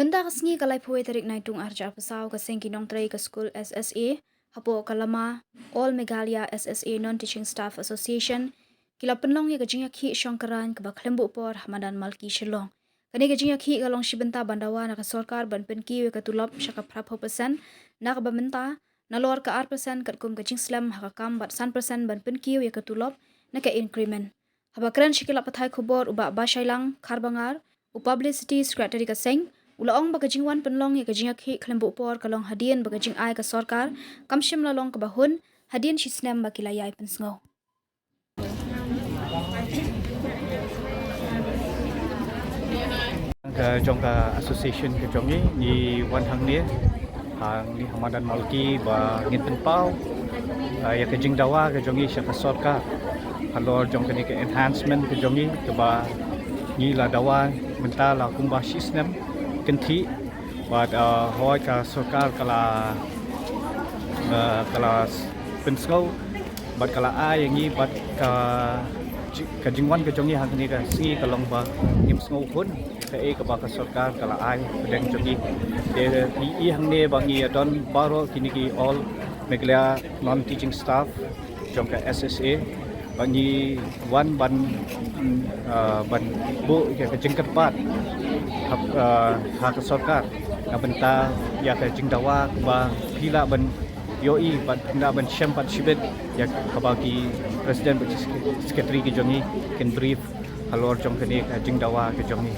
Benda kasngi kalai phuai tarik naitung arja pasau ka sengki Nongtrei ka school SSA hapo kalama All Meghalaya SSA Non-Teaching Staff Association kila penlong ye ka Jingiakhih Shong Kyraiñ ka Khlem bu por hamadan Malki Shillong kani ka Jingiakhih ka long shibenta bandawa na ka Sorkar ban penki we ka tulop shaka prapho persen na ka bamenta na lor ka 8% kat kum ka Jingslam ha ka kam bat 100% ban penki we ka tulop na ka increment haba kran shikila pathai khobor uba ba shailang kharbangar u publicity secretary ka seng Ulaong bagajing wan penlong ya gajing akhi Khlem bu por kalong hadian bagajing ai ka Sorkar kamshim lalong ka bahun hadian shisnem bakilayai pensngo Ke jong ka association ke jong ni wan hang ni hamadan Malki ba ngin penpau ya ke jing dawa ke jong sya ka Sorkar halor jong ke ni ke enhancement ke jong ke ba ni la dawa menta la kumba shisnem kenti but hoi ka Sorkar kala pensau but kala ai yang ni but ka jingwan ke jongi hang ni ka si kalong ba nim sngo hun ka e ka ba ka Sorkar kala ai pedeng jongi de i hang ne ba ngi don baro kini ki all Meghalaya non-teaching staff jong ka SSA ba ngi wan ban bu ka jingkat pat ha ka Sorkar ka benta ya ka jingdawa ba pila ban yoi ban pina ban syampat shibet ya ka bagi presiden secretary ke jongi ken brief halor jong kene ka jingdawa ke jongi